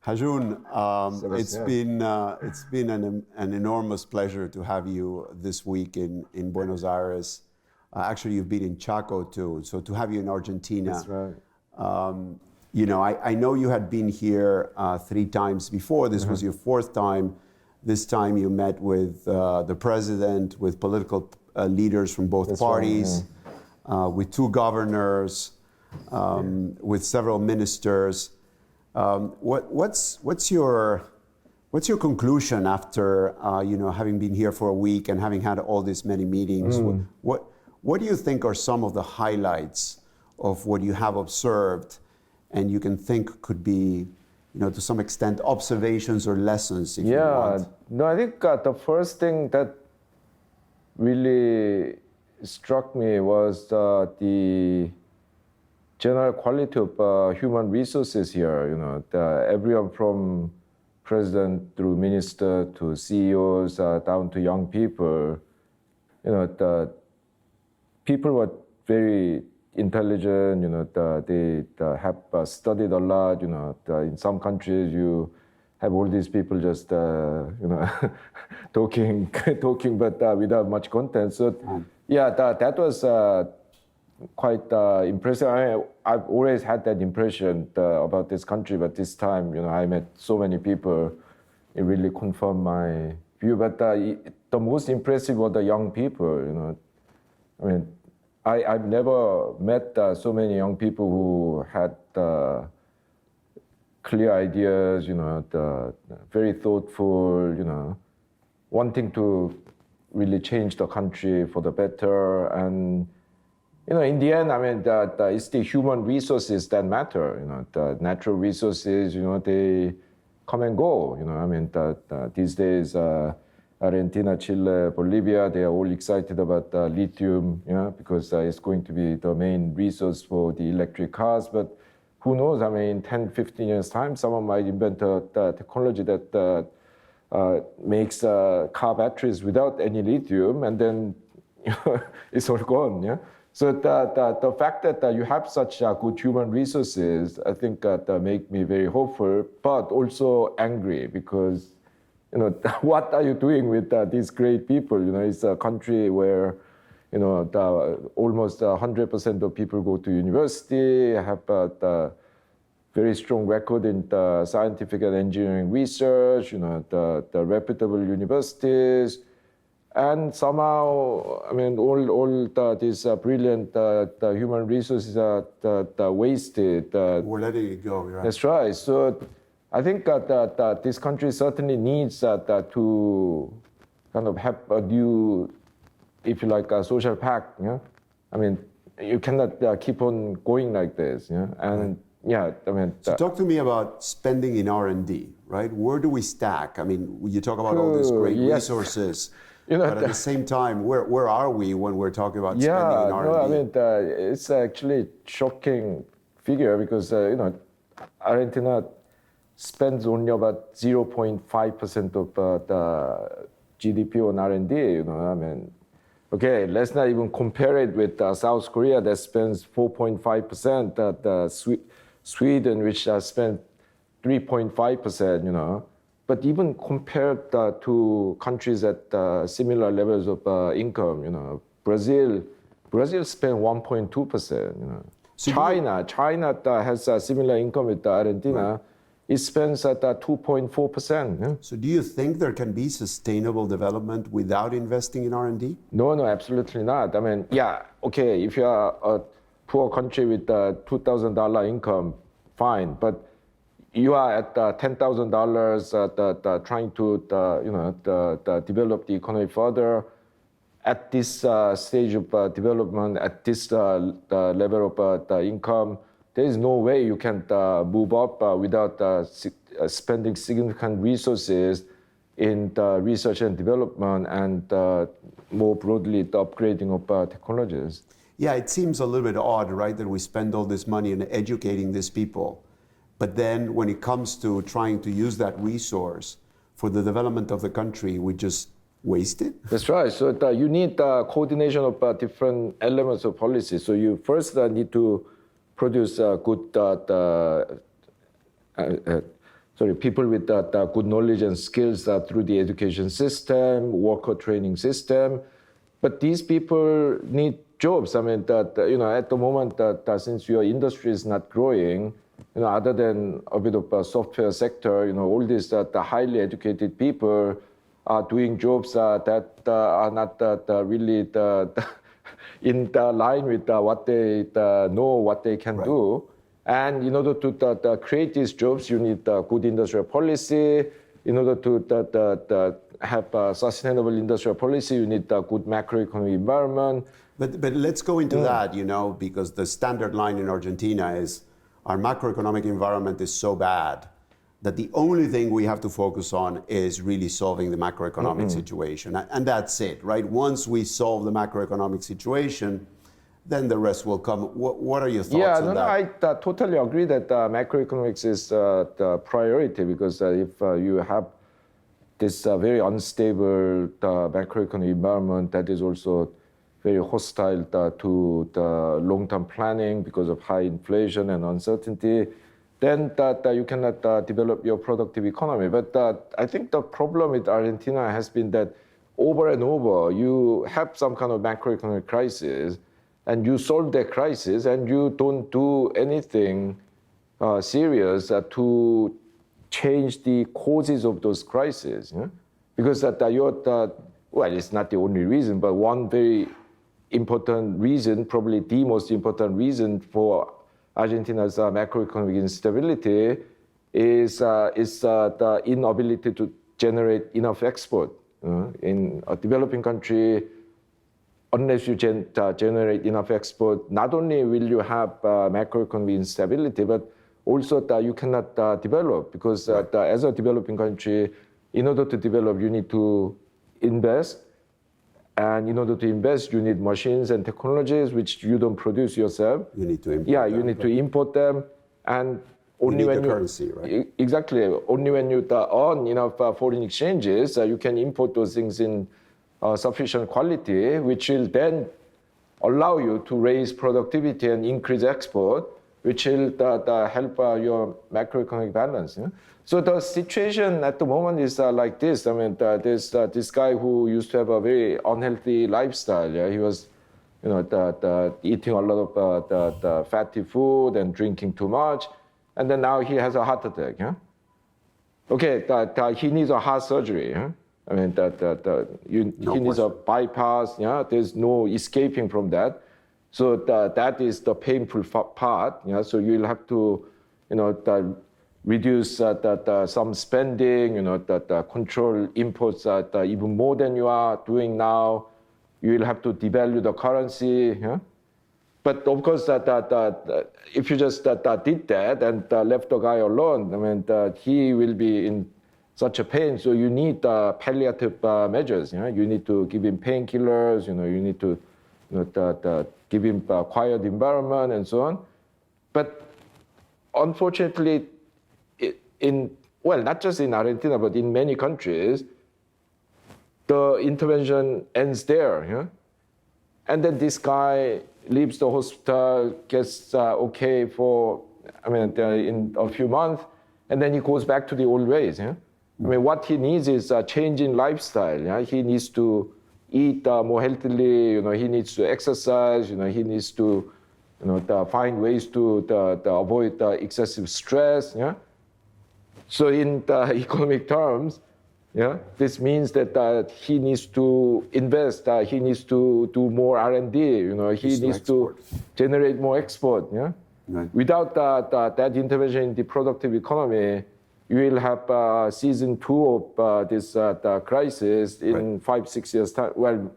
Ha-Joon, it's been an enormous pleasure to have you this week in Buenos Aires. Actually, you've been in Chaco too, so to have you in Argentina. That's right. I know you had been here 3 times before. This was your 4th time. This time you met with the president, with political leaders from both parties, with 2 governors, with several ministers. What's your conclusion after having been here for a week and having had all these many meetings? What do you think are some of the highlights of what you have observed, and you can think could be, to some extent, observations or lessons? If you want. No, I think the first thing that really struck me was the general quality of human resources here. Everyone from president through minister to CEOs down to young people. The people were very intelligent. They have studied a lot. In some countries you have all these people just talking, but without much content. So that was quite impressive. I've always had that impression about this country, but this time, I met so many people. It really confirmed my view. But the most impressive were the young people. I've never met so many young people who had clear ideas. Very thoughtful. Wanting to really change the country for the better. And in the end, it's the human resources that matter. The natural resources, they come and go. These days, Argentina, Chile, Bolivia, they are all excited about lithium, because it's going to be the main resource for the electric cars. But who knows? In 10, 15 years' time, someone might invent a technology that makes car batteries without any lithium, and then it's all gone. Yeah. So the fact that you have such good human resources, I think that make me very hopeful, but also angry, because what are you doing with these great people? It's a country where almost 100% of people go to university, have a very strong record in the scientific and engineering research, the reputable universities. And somehow, all these brilliant human resources are wasted. We're letting it go, right? That's right. So I think that this country certainly needs to kind of have a new, if you like, a social pact. You cannot keep on going like this. And So talk to me about spending in R&D, right? Where do we stack? You talk about all these great resources. But at the same time, where are we when we're talking about spending in R&D? It's actually a shocking figure, because Argentina spends only about 0.5% of the GDP on R&D. Okay, let's not even compare it with South Korea that spends 4.5%, Sweden, which spends 3.5%. But even compared to countries at similar levels of income, Brazil spends 1.2%. So China has a similar income with Argentina. Right. It spends at 2.4%. So do you think there can be sustainable development without investing in R&D? No, absolutely not. Okay, if you are a poor country with $2,000 income, fine. But you are at $10,000 trying to develop the economy further. At this stage of development, at this level of income, there is no way you can move up without spending significant resources in the research and development, and more broadly, the upgrading of technologies. Yeah, it seems a little bit odd, right, that we spend all this money on educating these people. But then when it comes to trying to use that resource for the development of the country, we just waste it? That's right. So you need coordination of different elements of policy. So you first need to produce good people with the good knowledge and skills through the education system, worker training system. But these people need jobs. I mean, at the moment, since your industry is not growing, other than a bit of a software sector, all these the highly educated people are doing jobs that are not really in the line with what they know, what they can do. And in order to create these jobs, you need good industrial policy. In order to have a sustainable industrial policy, you need a good macroeconomic environment. But let's go into that, because the standard line in Argentina is our macroeconomic environment is so bad that the only thing we have to focus on is really solving the macroeconomic situation. And that's it, right? Once we solve the macroeconomic situation, then the rest will come. What are your thoughts on that? I totally agree that macroeconomics is the priority, because if you have this very unstable macroeconomic environment that is also very hostile to the long-term planning because of high inflation and uncertainty, then you cannot develop your productive economy. But I think the problem with Argentina has been that over and over, you have some kind of macroeconomic crisis, and you solve that crisis, and you don't do anything serious to change the causes of those crises. Because it's not the only reason, but one very important reason, probably the most important reason for Argentina's macroeconomic instability is the inability to generate enough export. In a developing country, unless you generate enough export, not only will you have macroeconomic instability, but also you cannot develop, because as a developing country, in order to develop, you need to invest. And in order to invest, you need machines and technologies which you don't produce yourself. You need to import them. You need to import them. And only when you currency, right? Exactly. Only when you earn enough foreign exchanges, you can import those things in sufficient quality, which will then allow you to raise productivity and increase export, which will help your macroeconomic balance. So the situation at the moment is like this. I mean, there's this guy who used to have a very unhealthy lifestyle. He was, eating a lot of the fatty food and drinking too much, and then now he has a heart attack. Okay, he needs a heart surgery. I mean, he needs a bypass. There's no escaping from that. So that is the painful part. So you'll have to, reduce some spending, control imports even more than you are doing now. You will have to devalue the currency. But of course, if you just did that and left the guy alone, I mean, he will be in such a pain. So you need palliative measures. You need to give him painkillers. You need to give him a quiet environment and so on. But unfortunately, not just in Argentina, but in many countries, the intervention ends there. And then this guy leaves the hospital, gets okay for, in a few months, and then he goes back to the old ways. I mean, what he needs is a change in lifestyle. He needs to eat more healthily. He needs to exercise. He needs to, find ways to avoid excessive stress. So in the economic terms, this means that he needs to invest. He needs to do more R&D. He needs to generate more export. Right. Without that intervention in the productive economy, you will have season 2 of this crisis in 5-6 years' time. Well,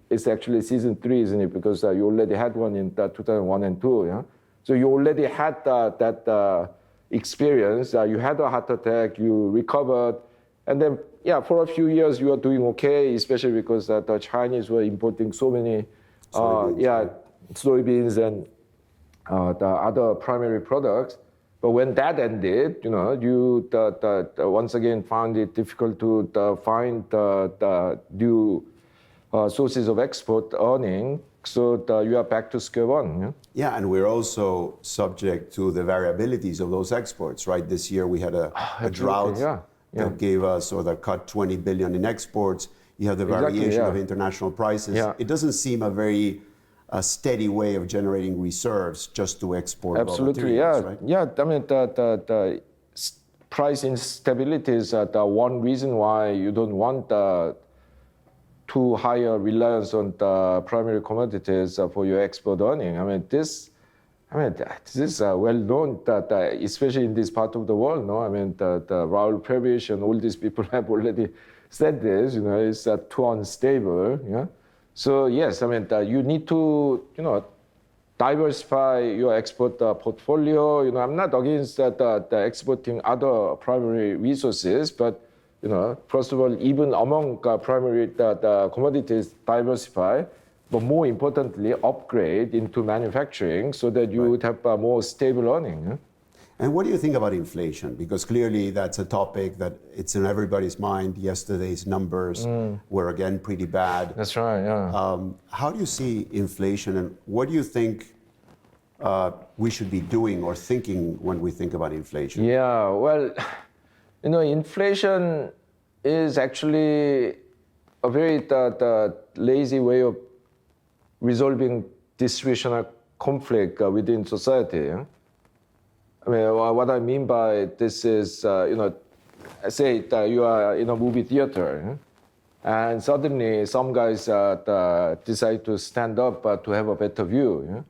it's actually season 3, isn't it? Because you already had one in 2001 and 2. So you already had that experience. You had a heart attack, you recovered, and then for a few years you are doing okay, especially because the Chinese were importing so many soybeans and the other primary products. But when that ended, you once again found it difficult to find the new sources of export earning. so you are back to square one. Yeah? Yeah, and we're also subject to the variabilities of those exports, right? This year we had a drought that gave us, or that cut 20 billion in exports. You have the variation of international prices. Yeah. It doesn't seem a very steady way of generating reserves just to export raw Absolutely, materials, right? Yeah, I mean, the price instability is the one reason why you don't want too high a reliance on the primary commodities for your export earning. I mean, this is well known that especially in this part of the world, no? I mean, the Raul Prebisch and all these people have already said this, you know, it's too unstable, yeah? So yes, I mean, you need to, you know, diversify your export portfolio. You know, I'm not against the exporting other primary resources, but, you know, first of all, even among primary commodities, diversify, but more importantly, upgrade into manufacturing so that you would have more stable earning. Yeah? And what do you think about inflation? Because clearly that's a topic that it's in everybody's mind. Yesterday's numbers were again pretty bad. That's right, yeah. How do you see inflation, and what do you think we should be doing or thinking when we think about inflation? Yeah, well, you know, inflation is actually a very lazy way of resolving distributional conflict within society. Yeah? I mean, what I mean by this is, you know, say you are in a movie theater, and suddenly some guys decide to stand up to have a better view. Yeah?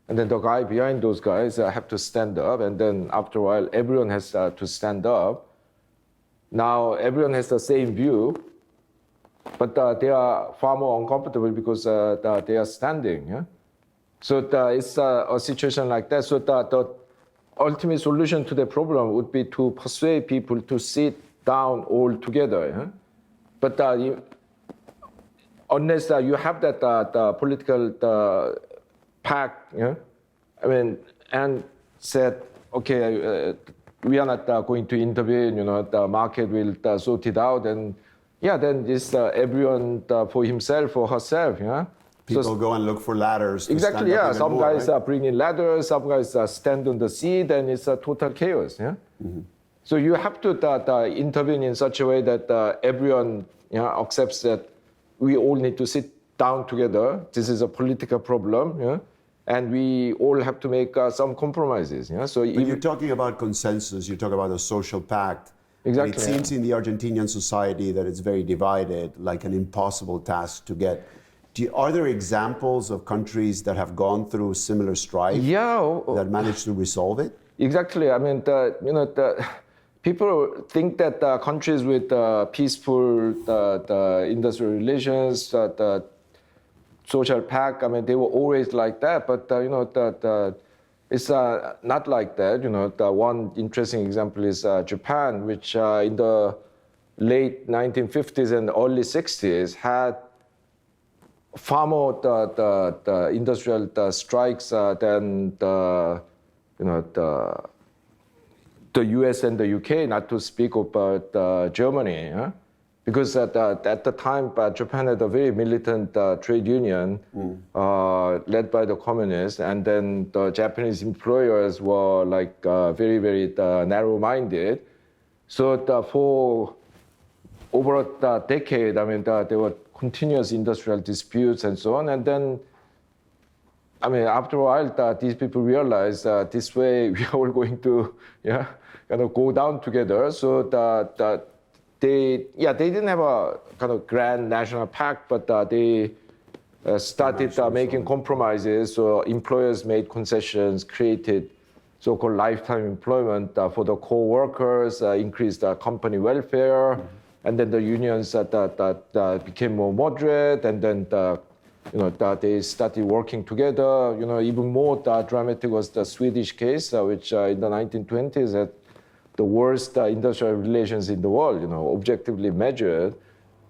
And then the guy behind those guys have to stand up, and then after a while, everyone has to stand up. Now, everyone has the same view, but they are far more uncomfortable because they are standing. Yeah? So it's a situation like that. So the ultimate solution to the problem would be to persuade people to sit down all together. Yeah? But unless you have that political pact, yeah? I mean, and said, okay, we are not going to intervene, you know, the market will sort it out, and yeah, then it's everyone for himself or herself, yeah? People go and look for ladders. Exactly, yeah. Some guys bring in ladders, some guys stand on the seat, and it's a total chaos, yeah? Mm-hmm. So you have to intervene in such a way that everyone accepts that we all need to sit down together. This is a political problem, yeah? And we all have to make some compromises. Yeah? So but you're talking about consensus, you talk about a social pact. Exactly. And it seems in the Argentinian society that it's very divided, like an impossible task to get. Are there examples of countries that have gone through similar strife that managed to resolve it? Exactly. I mean, people think that countries with peaceful industrial relations, the social pact, I mean, they were always like that. But, it's not like that. You know, the one interesting example is Japan, which in the late 1950s and early 60s had far more the industrial strikes than the US and the UK, not to speak about Germany. Yeah? Because at the time, Japan had a very militant trade union led by the communists, and then the Japanese employers were like very, very narrow-minded. So for over a decade, I mean, there were continuous industrial disputes and so on. And then, I mean, after a while, these people realized this way we are all going to kind of go down together. So they didn't have a kind of grand national pact, but they started making compromises. So employers made concessions, created so-called lifetime employment for the core workers, increased company welfare, and then the unions that became more moderate, and then they started working together. You know, even more dramatic was the Swedish case, which in the 1920s had the worst industrial relations in the world, objectively measured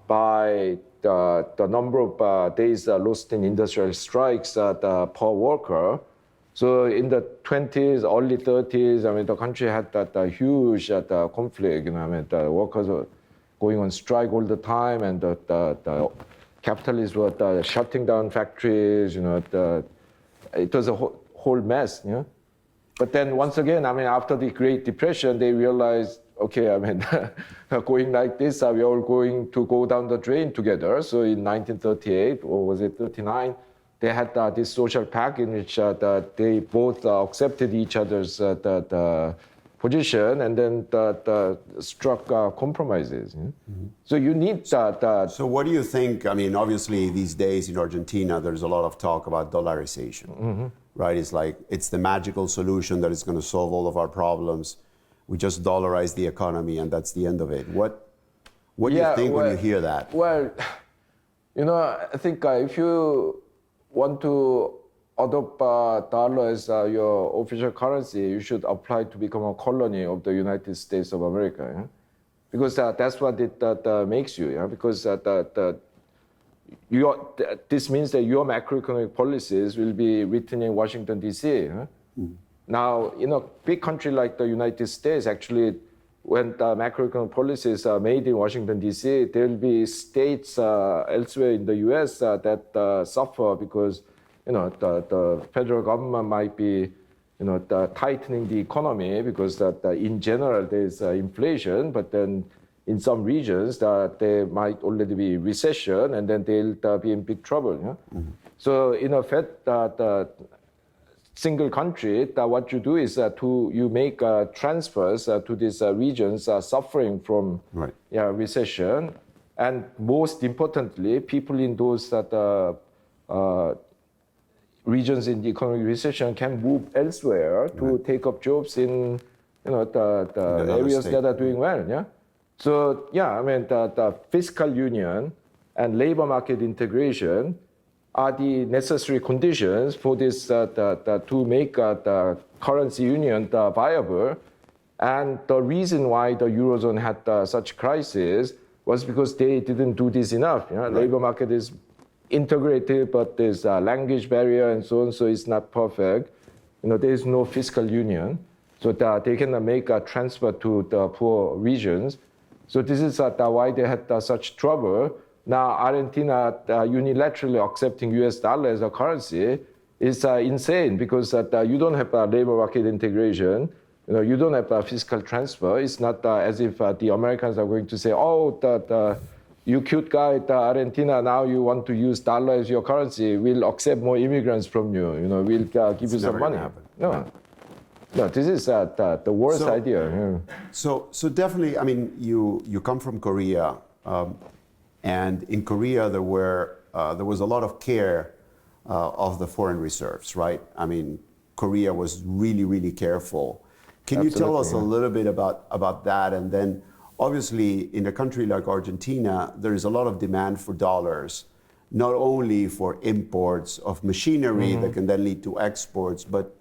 by the number of days lost in industrial strikes per worker. So in the 20s, early 30s, I mean, the country had that huge conflict. I mean, the workers were going on strike all the time, and capitalists were shutting down factories, it was a whole mess, But then once again, after the Great Depression, they realized, okay, going like this, we are all going to go down the drain together. So in 1938, or was it 39, they had this social pact in which they both accepted each other's position and then struck compromises. So you need that. So what do you think? Obviously these days in Argentina, there's a lot of talk about dollarization, right? It's like, it's the magical solution that is going to solve all of our problems. We just dollarize the economy and that's the end of it. What do you think when you hear that? Well, I think if you want to adopt dollar as your official currency, you should apply to become a colony of the United States of America, because that's what it makes you, because this means that your macroeconomic policies will be written in Washington, D.C. Now, in a big country like the United States, actually, when the macroeconomic policies are made in Washington, D.C., there will be states elsewhere in the U.S. that suffer because the federal government might be tightening the economy because in general there's inflation, but then in some regions there might already be recession and then they'll be in big trouble. So in a single country, what you do is you make transfers to these regions suffering from recession, and most importantly, people in those regions in the economic recession can move elsewhere to take up jobs in the areas that are doing well. So the fiscal union and labor market integration are the necessary conditions for this to make the currency union viable. And the reason why the Eurozone had such crisis was because they didn't do this enough. Labor market is integrated, but there's a language barrier and so on, so it's not perfect. There is no fiscal union, so that they cannot make a transfer to the poor regions. So this is why they had such trouble. Now, Argentina unilaterally accepting US dollar as a currency is insane, because you don't have labor market integration, you don't have a fiscal transfer. It's not as if the Americans are going to say, you cute guy, Argentina, now you want to use dollar as your currency, we'll accept more immigrants from you, we'll give you some money. No, this is the worst idea. So definitely, you come from Korea, and in Korea there was a lot of care of the foreign reserves, right? Korea was really, really careful. Can you tell us a little bit about that? And then, obviously, in a country like Argentina, there is a lot of demand for dollars, not only for imports of machinery that can then lead to exports, but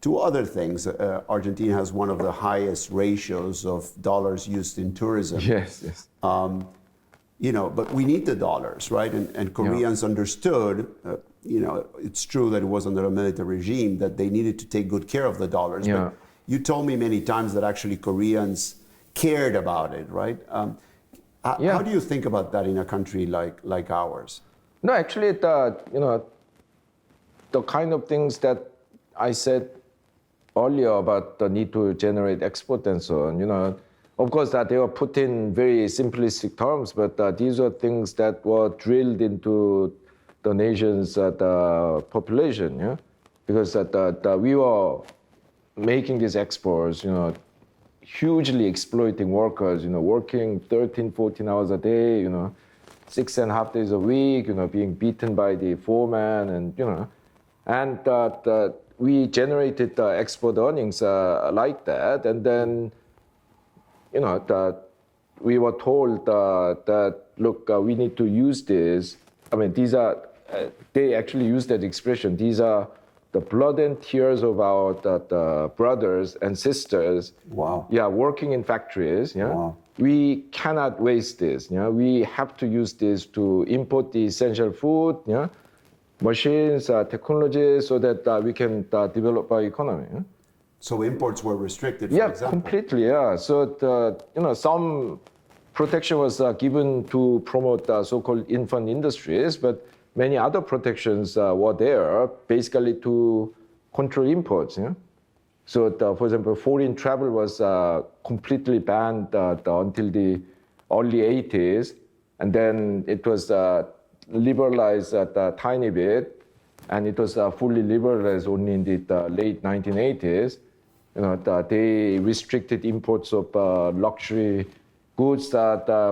to other things. Argentina has one of the highest ratios of dollars used in tourism. Yes. But we need the dollars, right? And Koreans understood, it's true that it was under a military regime, that they needed to take good care of the dollars. Yeah. But you told me many times that actually Koreans cared about it, right? How do you think about that in a country like ours? No, actually, the kind of things that I said earlier about the need to generate export and so on, of course, they were put in very simplistic terms, but these are things that were drilled into the nation's population, because we were making these exports, hugely exploiting workers, working 13, 14 hours a day, 6.5 days a week, being beaten by the foreman, and we generated export earnings like that, and then, we were told that, look, we need to use this. These are, they actually use that expression, these are the blood and tears of our brothers and sisters. Wow. Working in factories. Wow. We cannot waste this. We have to use this to import the essential food, machines, technology, so that we can develop our economy. So imports were restricted, for example? Completely. So some protection was given to promote so-called infant industries, but many other protections were there basically to control imports. So, for example, foreign travel was completely banned until the early 80s, and then it was liberalized a tiny bit, and it was fully liberalized only in the late 1980s. They restricted imports of luxury goods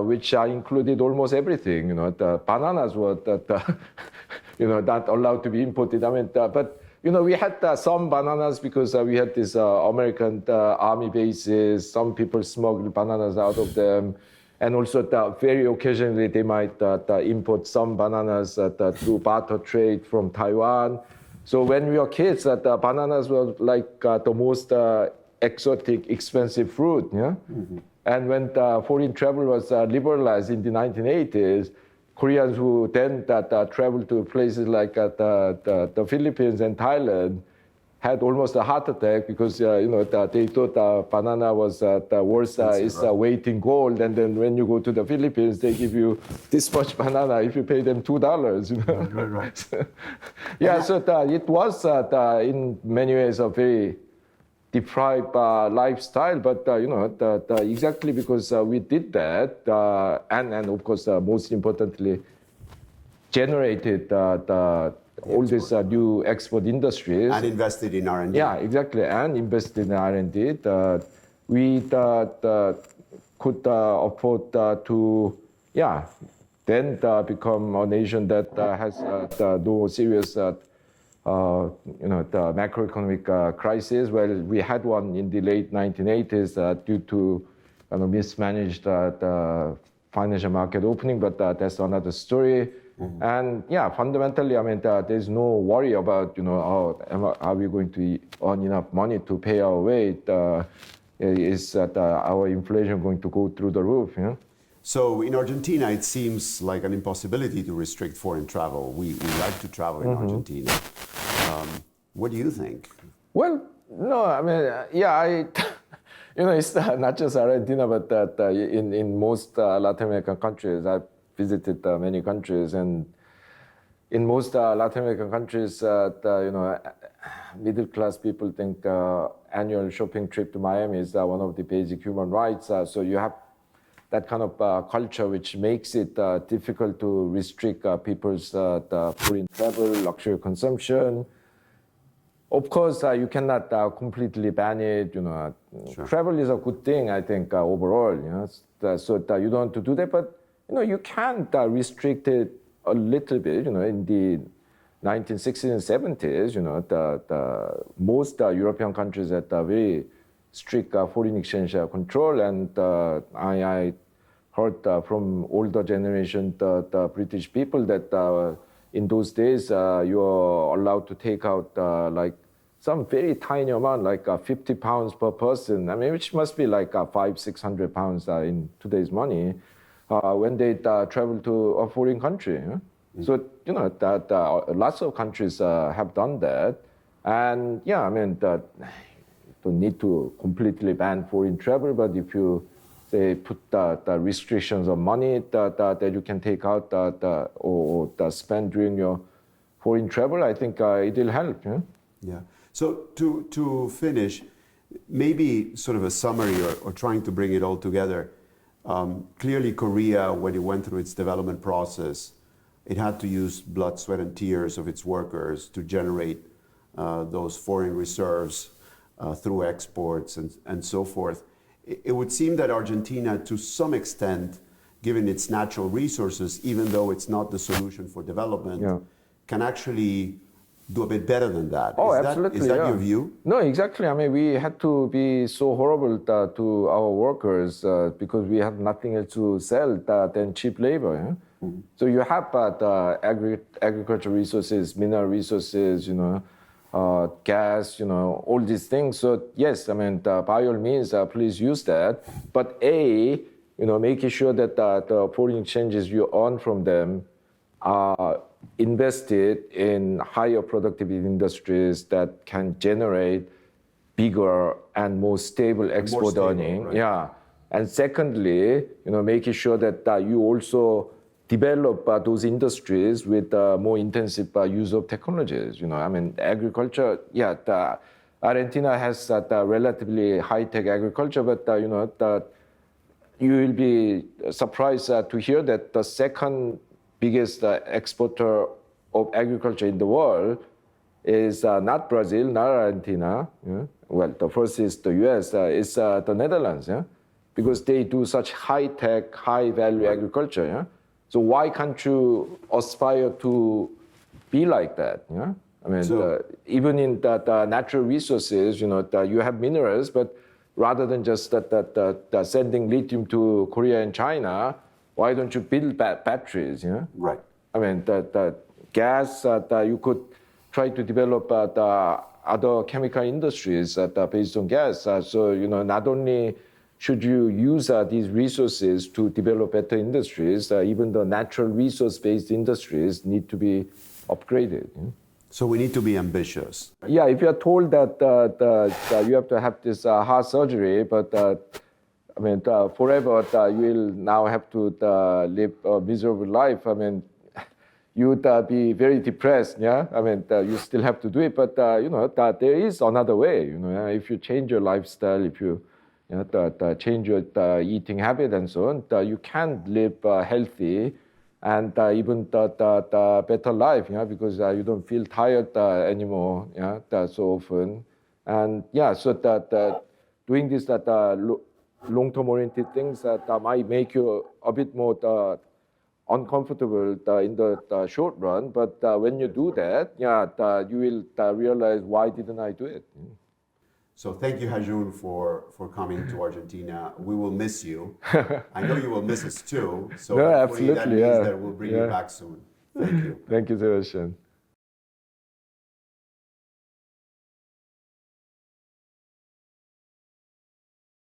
which included almost everything. The bananas were not allowed to be imported. But we had some bananas because we had these American army bases. Some people smuggled bananas out of them. And also, very occasionally, they might import some bananas through barter trade from Taiwan. So when we were kids, bananas were like the most exotic, expensive fruit. Yeah? Mm-hmm. And when foreign travel was liberalized in the 1980s, Koreans who then traveled to places like the Philippines and Thailand had almost a heart attack because they thought banana was worth its weight in gold, and then when you go to the Philippines, they give you this much banana if you pay them $2. Right. Yeah, so it was in many ways a very deprived lifestyle, but exactly because we did that, and of course most importantly, generated all these new export industries. And invested in R&D. Yeah, exactly, and invested in R&D. We could afford to, then become a nation that has no serious, the macroeconomic crisis. Well, we had one in the late 1980s due to mismanaged the financial market opening, but that's another story. Mm-hmm. And fundamentally, there's no worry about, are we going to earn enough money to pay our way? Is that our inflation going to go through the roof? So in Argentina, it seems like an impossibility to restrict foreign travel. We like to travel in Argentina. What do you think? Well, no, it's not just Argentina, but that in most Latin American countries, I've visited many countries, and in most Latin American countries, middle-class people think annual shopping trip to Miami is one of the basic human rights. So you have that kind of culture which makes it difficult to restrict people's foreign travel, luxury consumption. Of course, you cannot completely ban it. Sure. Travel is a good thing, I think, overall. So you don't have to do that, but you can restrict it a little bit. In the 1960s and 70s, the most European countries had very strict foreign exchange control, and I heard from older generation, the British people, that in those days you are allowed to take out like some very tiny amount, like 50 pounds per person. Which must be like 500-600 pounds in today's money. When they travel to a foreign country. Mm-hmm. So, that lots of countries have done that. And don't need to completely ban foreign travel, but if you, say, put the restrictions on money that you can take out or spend during your foreign travel, I think it will help. Yeah. So to finish, maybe sort of a summary or trying to bring it all together. Clearly, Korea, when it went through its development process, it had to use blood, sweat, and tears of its workers to generate those foreign reserves through exports and so forth. It would seem that Argentina, to some extent, given its natural resources, even though it's not the solution for development, can actually do a bit better than that. Oh, absolutely. Is that your view? No, exactly. We had to be so horrible to our workers because we had nothing else to sell than cheap labor. Mm-hmm. So you have the agricultural resources, mineral resources, gas, all these things. So yes, by all means, please use that. But making sure that the foreign exchanges you earn from them are invested in higher productivity industries that can generate bigger and more stable export earning. Right. Yeah. And secondly, making sure that you also develop those industries with more intensive use of technologies. Agriculture, Argentina has relatively high-tech agriculture, but you will be surprised to hear that the second biggest exporter of agriculture in the world is not Brazil, not Argentina. Well, the first is the US, it's the Netherlands, because they do such high-tech, high-value agriculture. So why can't you aspire to be like that? Even in the natural resources, you have minerals, but rather than just sending lithium to Korea and China, why don't you build batteries? Right. The gas, you could try to develop the other chemical industries based on gas. So not only should you use these resources to develop better industries, even the natural resource-based industries need to be upgraded. So we need to be ambitious. Yeah, if you are told that you have to have this heart surgery, but forever you will now have to live a miserable life. You would be very depressed. You still have to do it, but there is another way. If you change your lifestyle, if you change your eating habit and so on, you can live healthy and even the better life, because you don't feel tired anymore, so often. And so doing this long-term oriented things that might make you a bit more uncomfortable in the short run, but when you do that, you will realize, why didn't I do it? So thank you, Ha-Joon, for coming to Argentina. We will miss you. I know you will miss us too. So No, hopefully absolutely, that means that we'll bring you back soon. Thank you. Thank you, Sebastián.